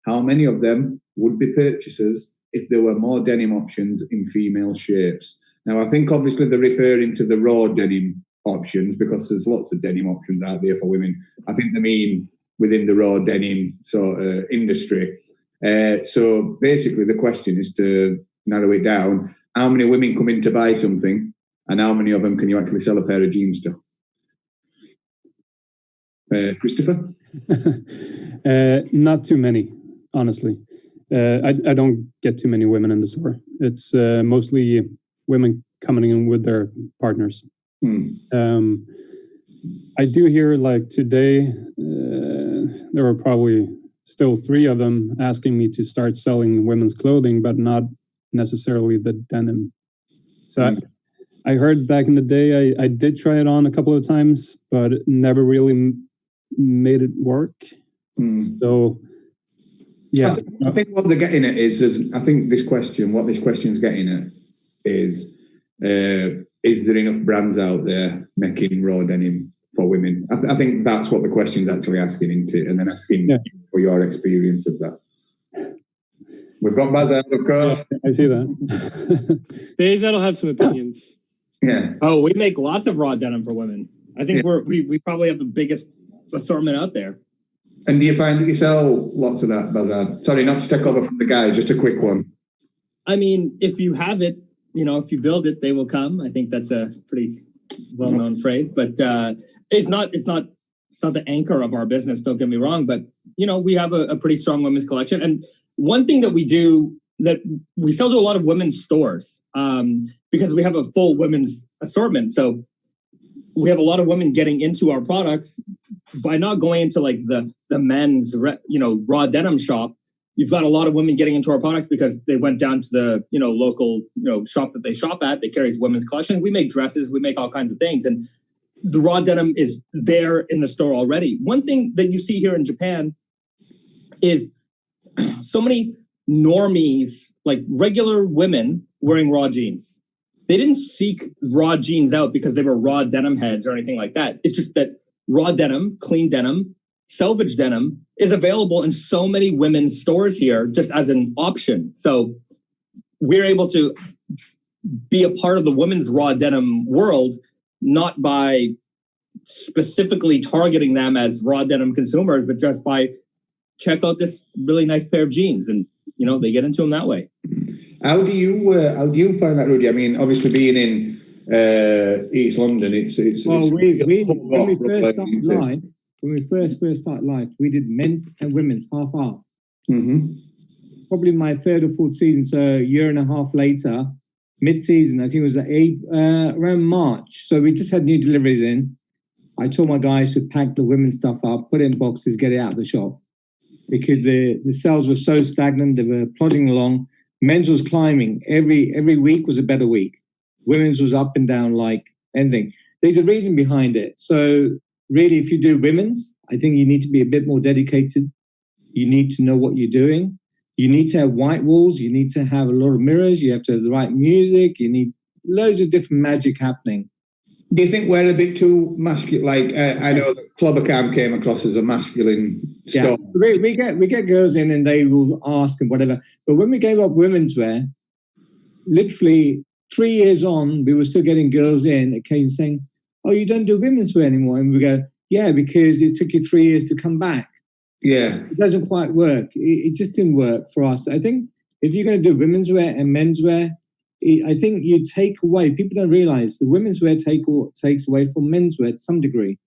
How many of them would be purchasers if there were more denim options in female shapes? Now, I think obviously they're referring to the raw denim options because there's lots of denim options out there for women. I think they mean within the raw denim sort of industry. So basically the question is to narrow it down. How many women come in to buy something and how many of them can you actually sell a pair of jeans to? Christopher? Not too many, honestly. I don't get too many women in the store. It's mostly women coming in with their partners. I do hear like today, there were probably still 3 of them asking me to start selling women's clothing, but not necessarily the denim. So I heard back in the day, I did try it on a couple of times, but it never really made it work. So, yeah. I think what they're getting at I think what this question's getting at is there enough brands out there making raw denim for women? I think that's what the question's actually asking into, and then asking for your experience of that. We've got Bazar, of course. I see that. Bazar will have some opinions. Yeah. Oh, we make lots of raw denim for women. I think we probably have the biggest assortment out there. And do you find that you sell lots of that, Bazar? Sorry, not to take over from the guys, just a quick one. I mean, if you have it, if you build it, they will come. I think that's a pretty well-known phrase, but it's not the anchor of our business. Don't get me wrong, but we have a pretty strong women's collection. And one thing that we do, that we sell to a lot of women's stores, because we have a full women's assortment. So we have a lot of women getting into our products by not going into like the men's, raw denim shop. You've got a lot of women getting into our products because they went down to the, local, shop that they shop at. They carry women's collections. We make dresses. We make all kinds of things. And the raw denim is there in the store already. One thing that you see here in Japan is so many normies, like regular women wearing raw jeans. They didn't seek raw jeans out because they were raw denim heads or anything like that. It's just that raw denim, clean denim, selvage denim is available in so many women's stores here just as an option. So we're able to be a part of the women's raw denim world, not by specifically targeting them as raw denim consumers, but just by check out this really nice pair of jeans, and they get into them that way. How do you find that, Rudy? I mean, obviously being in East London, it's when we first started live, we did men's and women's half. Mm-hmm. Probably my third or fourth season, so a year and a half later, mid-season, I think it was around March. So we just had new deliveries in. I told my guys to pack the women's stuff up, put it in boxes, get it out of the shop, because the sales were so stagnant. They were plodding along. Men's was climbing. Every week was a better week. Women's was up and down like anything. There's a reason behind it. So really, if you do women's, I think you need to be a bit more dedicated. You need to know what you're doing. You need to have white walls. You need to have a lot of mirrors. You have to have the right music. You need loads of different magic happening. Do you think we're a bit too masculine? Like I know that Clubbercam came across as a masculine store. Yeah, we get girls in and they will ask and whatever. But when we gave up women's wear, literally 3 years on, we were still getting girls in that came saying, "Oh, you don't do women's wear anymore?" And we go, "Yeah, because it took you 3 years to come back." Yeah, it doesn't quite work. It just didn't work for us. I think if you're going to do women's wear and men's wear, I think you take away, people don't realize the women's wear takes away from men's wear to some degree,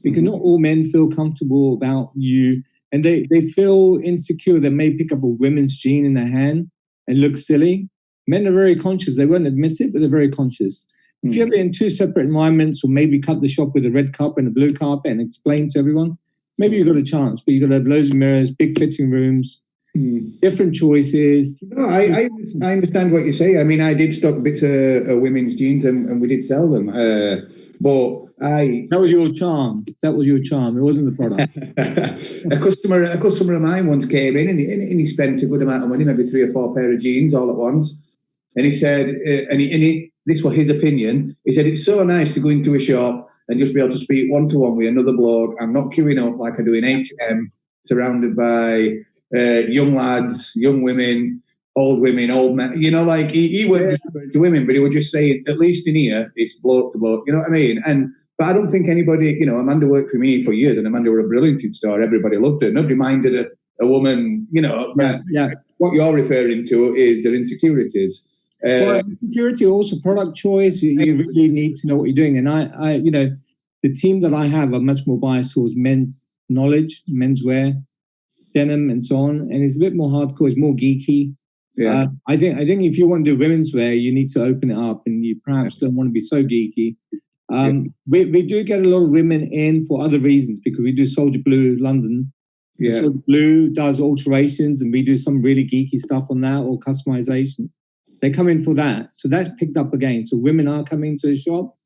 because not all men feel comfortable about you, and they feel insecure. They may pick up a women's jean in their hand and look silly. Men are very conscious. They won't admit it, but they're very conscious. If you have it in two separate environments, or maybe cut the shop with a red carpet and a blue carpet and explain to everyone, maybe you've got a chance, but you've got to have loads of mirrors, big fitting rooms, different choices. No, I understand what you say. I mean, I did stock bits of women's jeans and we did sell them. But that was your charm. That was your charm. It wasn't the product. a customer of mine once came in and he spent a good amount of money, maybe 3 or 4 pair of jeans all at once. And he said, this was his opinion. He said, "It's so nice to go into a shop and just be able to speak one-to-one with another bloke. I'm not queuing up like I do in H&M, surrounded by young lads, young women, old men. Like he worked with women, but he would just say, at least in here, it's bloke to bloke. You know what I mean? But I don't think anybody, Amanda worked for me for years, and Amanda were a brilliant in store. Everybody loved her. Nobody minded a woman, Yeah. What you're referring to is their insecurities. Insecurity, also product choice. You really need to know what you're doing. And I the team that I have are much more biased towards men's knowledge, menswear, denim, and so on. And it's a bit more hardcore. It's more geeky. Yeah. I think if you want to do women's wear, you need to open it up, and you perhaps don't want to be so geeky. We do get a lot of women in for other reasons, because we do Soldier Blue London. Yeah. Soldier Blue does alterations, and we do some really geeky stuff on that, or customization. They come in for that. So that's picked up again. So women are coming to the shop.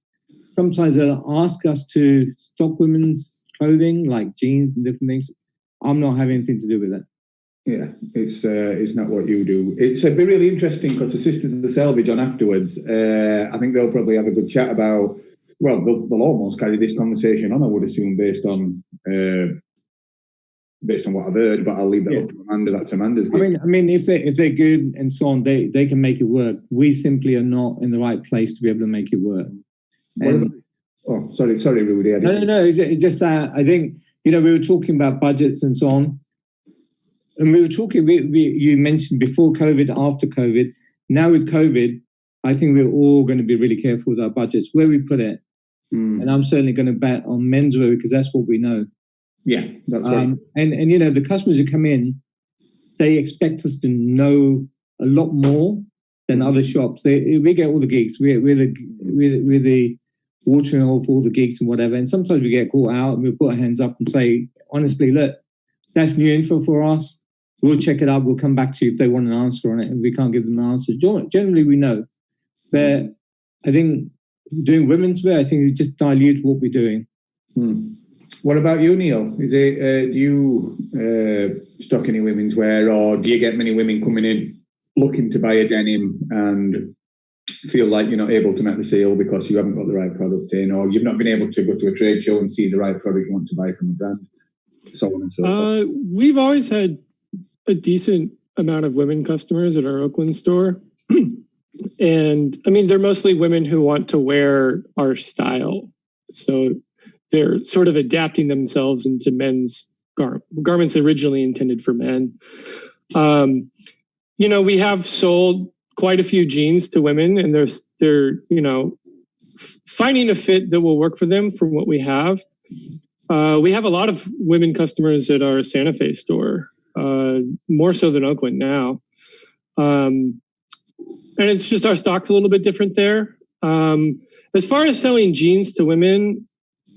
Sometimes they'll ask us to stock women's clothing, like jeans and different things. I'm not having anything to do with that. Yeah, it's not what you do. It's be really interesting, because the Sisters of the Selvage on afterwards, I think they'll probably have a good chat about, well, they'll almost carry this conversation on, I would assume, based on what I've heard, but I'll leave that up to Amanda. That's Amanda's gig. I mean, if they're good and so on, they can make it work. We simply are not in the right place to be able to make it work. Sorry, Rudy. No. It's just that I think, we were talking about budgets and so on. And we were talking, you mentioned before COVID, after COVID, Now with COVID, I think we're all going to be really careful with our budgets, where we put it. And I'm certainly going to bet on menswear because that's what we know. Yeah, that's right. And you know, the customers who come in, they expect us to know a lot more than other shops. We get all the geeks. We're the watering hole for all the geeks and whatever. And sometimes we get caught out and we put our hands up and say, honestly, look, that's new info for us. We'll check it out. We'll come back to you if they want an answer on it. And we can't give them an answer. Generally, we know. But I think doing women's wear, I think it just dilutes what we're doing. What about you, Neil? Is it do you stock any women's wear, or do you get many women coming in looking to buy a denim and feel like you're not able to make the sale because you haven't got the right product in, or you've not been able to go to a trade show and see the right product you want to buy from the brand, so on and so forth? We've always had a decent amount of women customers at our Oakland store. And I mean, they're mostly women who want to wear our style. So they're sort of adapting themselves into men's garments originally intended for men. You know, we have sold quite a few jeans to women, and they're you know, finding a fit that will work for them from what we have. We have a lot of women customers at our Santa Fe store, more so than Oakland now. And it's just our stock's a little bit different there. As far as selling jeans to women,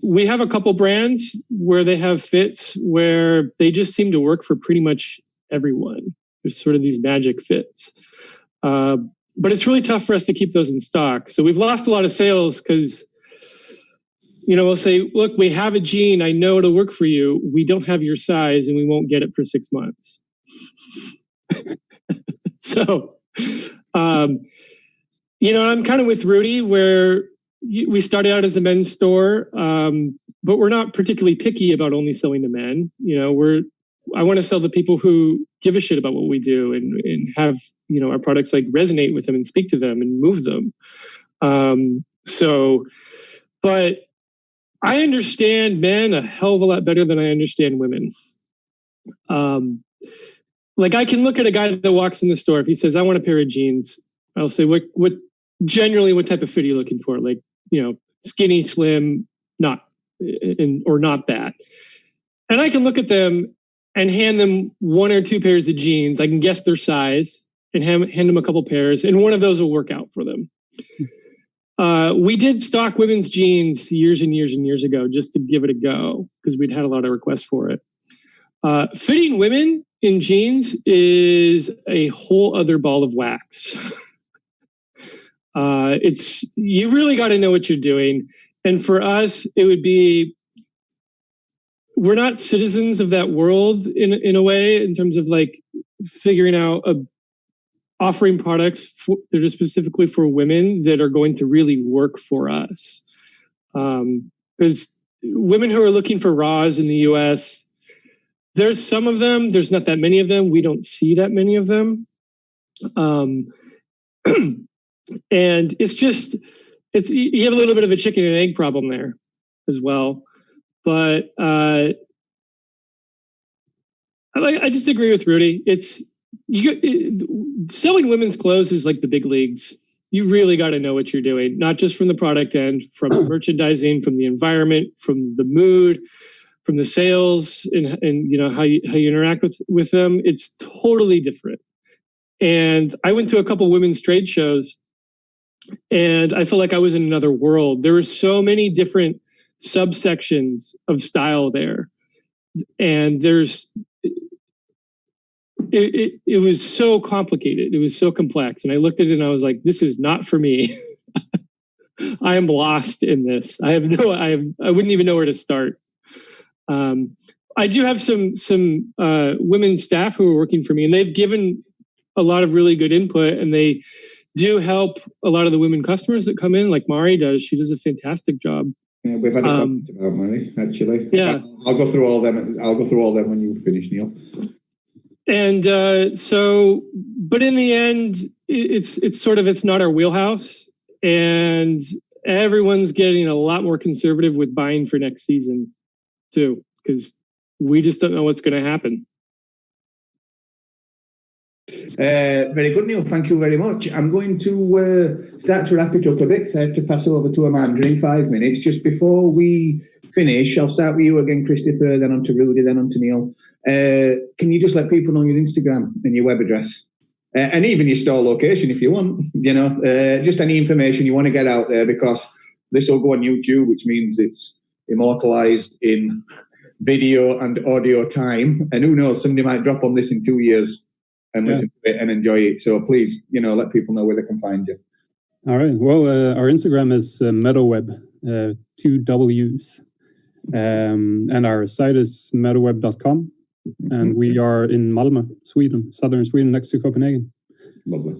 we have a couple brands where they have fits where they just seem to work for pretty much everyone. There's sort of these magic fits. But it's really tough for us to keep those in stock. So we've lost a lot of sales because, you know, we'll say, look, we have a jean. I know it'll work for you. We don't have your size and we won't get it for 6 months. So, you know, I'm kind of with Rudy where we started out as a men's store, but we're not particularly picky about only selling to men. You know, I want to sell to people who give a shit about what we do and have, you know, our products like resonate with them and speak to them and move them. But I understand men a hell of a lot better than I understand women. Like I can look at a guy that walks in the store. If he says, I want a pair of jeans, I'll say, what type of fit are you looking for? Like, you know, skinny, slim, or not that. And I can look at them and hand them 1 or 2 pairs of jeans. I can guess their size and hand them a couple pairs, and one of those will work out for them. We did stock women's jeans years and years and years ago just to give it a go because we'd had a lot of requests for it. Fitting women in jeans is a whole other ball of wax. You really got to know what you're doing. And for us, it would be, we're not citizens of that world in a way, in terms of like figuring out offering products that are specifically for women that are going to really work for us. Because women who are looking for raws in the US, there's some of them, there's not that many of them. We don't see that many of them. And you have a little bit of a chicken and egg problem there as well. But I just agree with Rudy. Selling women's clothes is like the big leagues. You really got to know what you're doing, not just from the product end, from the merchandising, from the environment, from the mood, from the sales, and you know how you interact with them. It's totally different. And I went to a couple women's trade shows, and I felt like I was in another world. There were so many different subsections of style there, and it was so complicated. It was so complex, and I looked at it and I was like, "This is not for me." I am lost in this. I wouldn't even know where to start. I do have some women staff who are working for me, and they've given a lot of really good input, and they do help a lot of the women customers that come in, like Mari does. She does a fantastic job. Yeah, we've had a comment about Mari, actually. Yeah, I'll go through all them. I'll go through all them when you finish, Neil. And but in the end, it's not our wheelhouse, and everyone's getting a lot more conservative with buying for next season too, because we just don't know what's going to happen. Very good, Neil. Thank you very much. I'm going to start to wrap it up a bit. So I have to pass over to Amanda in 5 minutes. Just before we finish, I'll start with you again, Christopher, then on to Rudy, then on to Neil. Can you just let people know your Instagram and your web address? And even your store location if you want, just any information you want to get out there, because this will go on YouTube, which means it's immortalized in video and audio time. And who knows, somebody might drop on this in 2 years and listen to it and enjoy it. So please, let people know where they can find you. All right. Well, our Instagram is MeadowWeb, 2 W's. And our site is meadowweb.com. And we are in Malmö, Sweden, southern Sweden, next to Copenhagen. Lovely.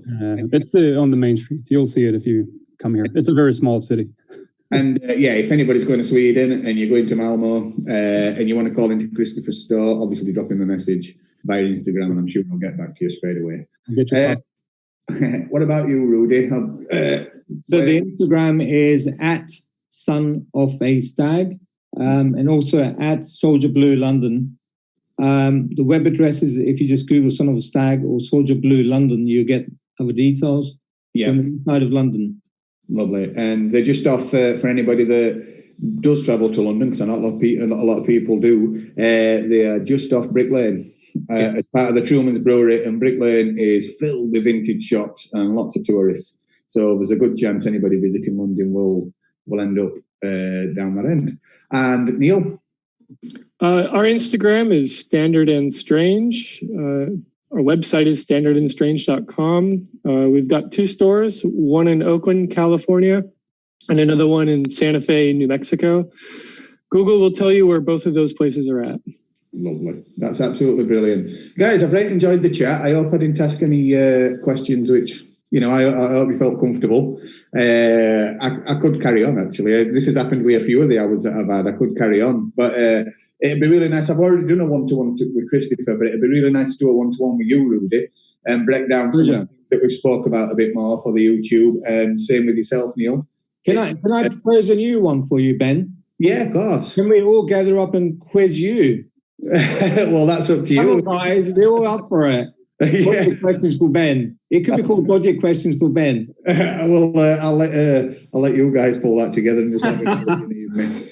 It's on the main street. You'll see it if you come here. It's a very small city. And if anybody's going to Sweden and you're going to Malmö and you want to call into Christopher's store, obviously drop him a message via Instagram and I'm sure he'll get back to you straight away. What about you, Rudy? So the Instagram is at Son of a Stag and also at Soldier Blue London. The web address is, if you just Google Son of a Stag or Soldier Blue London, you get other details from the inside of London. Lovely. And they're just off for anybody that does travel to London, because not a lot of people do. They are just off Brick Lane as part of the Truman's Brewery, and Brick Lane is filled with vintage shops and lots of tourists. So there's a good chance anybody visiting London will end up down that end. And Neil? Our Instagram is Standard and Strange. Our website is standardandstrange.com. We've got 2 stores, one in Oakland, California, and another one in Santa Fe, New Mexico. Google will tell you where both of those places are at. Lovely. That's absolutely brilliant. Guys, I've really enjoyed the chat. I hope I didn't ask any questions which, I hope you felt comfortable. I could carry on, actually. This has happened with a few of the hours that I've had. I could carry on, but it'd be really nice. I've already done a one-to-one with Christopher, but it'd be really nice to do a one-to-one with you, Rudy, and break down some of the things that we spoke about a bit more for the YouTube, and same with yourself, Neil. Can I propose a new one for you, Ben? Yeah, of course. Can we all gather up and quiz you? Well, that's up to you. Come on, guys, we're all up for it. Logic questions for Ben. It could be called Logic Questions for Ben. Well, I'll let you guys pull that together and just let me know what you need me.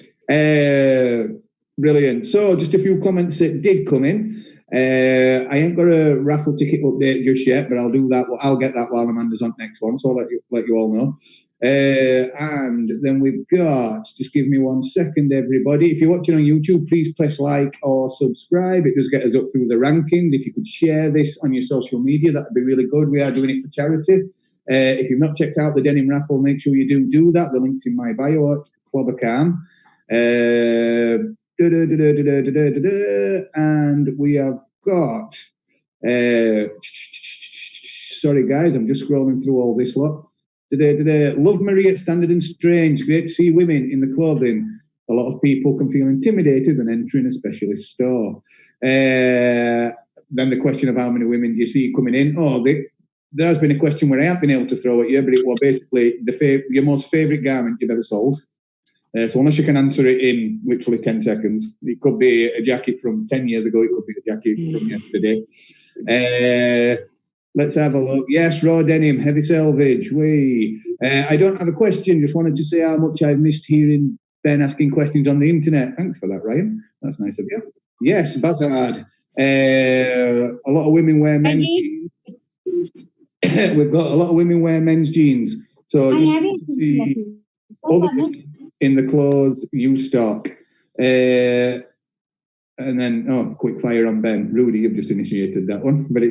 Brilliant. So, just a few comments that did come in. I ain't got a raffle ticket update just yet, but I'll do that. I'll get that while Amanda's on next one, so I'll let you all know. And then we've got, just give me 1 second, everybody. If you're watching on YouTube, please press like or subscribe. It does get us up through the rankings. If you could share this on your social media, that would be really good. We are doing it for charity. If you've not checked out the Denim raffle, make sure you do that. The link's in my bio at Clobbercam. And we have got, sorry guys, I'm just scrolling through all this lot. Love Marie at Standard and Strange. Great to see women in the clothing. A lot of people can feel intimidated when entering a specialist store. Then the question of how many women do you see coming in? There has been a question where I haven't been able to throw at you, but it was basically your most favourite garment you've ever sold. So unless you can answer it in literally 10 seconds, it could be a jacket from 10 years ago, it could be a jacket from yesterday. Let's have a look. Yes, raw denim, heavy selvage. I don't have a question, just wanted to say how much I've missed hearing Ben asking questions on the internet. Thanks for that, Ryan. That's nice of you. Yes, Bazard. A lot of women wear men's jeans. We've got a lot of women wear men's jeans. So just to see other in the clothes you stock. And then, quick fire on Ben. Rudy, you've just initiated that one. But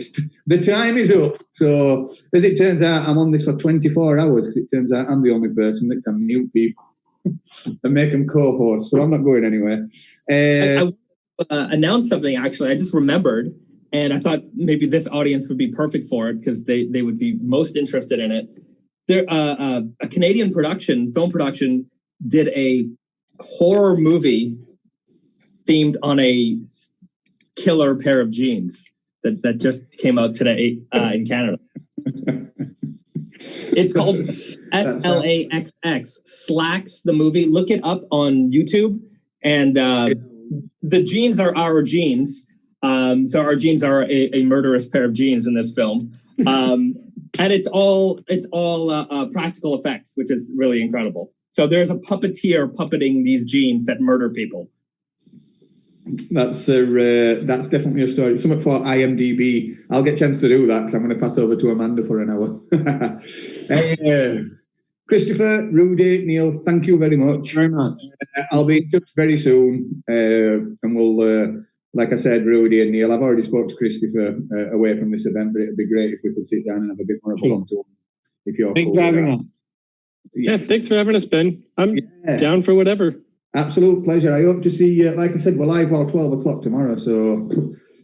the time is up. So, as it turns out, I'm on this for 24 hours because it turns out I'm the only person that can mute people and make them co-hosts. So, I'm not going anywhere. I announced something, actually. I just remembered. And I thought maybe this audience would be perfect for it because they would be most interested in it. There, a Canadian film production, did a horror movie themed on a killer pair of jeans that just came out today in Canada. It's called SLAXX, Slacks, the movie. Look it up on YouTube. And the jeans are our jeans. So our jeans are a murderous pair of jeans in this film. And it's all practical effects, which is really incredible. So there's a puppeteer puppeting these jeans that murder people. That's definitely a story. Something for IMDb. I'll get a chance to do that because I'm going to pass over to Amanda for an hour. Christopher, Rudy, Neil, thank you very much. Very much. I'll be in touch very soon, and we'll, like I said, Rudy and Neil, I've already spoke to Christopher away from this event, but it'd be great if we could sit down and have a bit more of a long talk. If you're Thanks cool for with having that. us. Yeah, thanks for having us, Ben. I'm down for whatever. Absolute pleasure. I hope to see you. Like I said, we're live all 12 o'clock tomorrow, so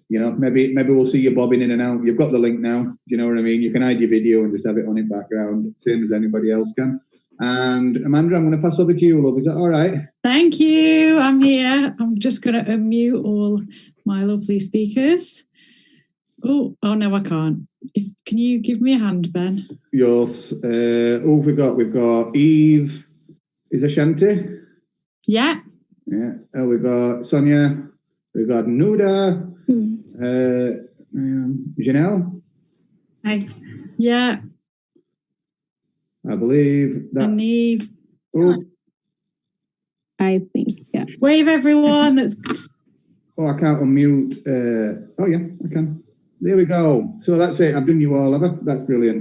maybe we'll see you bobbing in and out. You've got the link now. Do you know what I mean? You can hide your video and just have it on in background, same as anybody else can. And Amanda, I'm going to pass over to you, love. Is that all right? Thank you. I'm here. I'm just going to unmute all my lovely speakers. Oh no, I can't. Can you give me a hand, Ben? Yours. Who have we got? We've got Eve. Is Ashanti? Yeah. Yeah. Oh, we've got Sonia. We've got Nuda. Janelle. Hi. Yeah. I believe that. And Eve. Oh, I think, yeah. Wave everyone. That's. I can't unmute. Oh, yeah, I can. There we go. So that's it. I've done you all, have I? That's brilliant.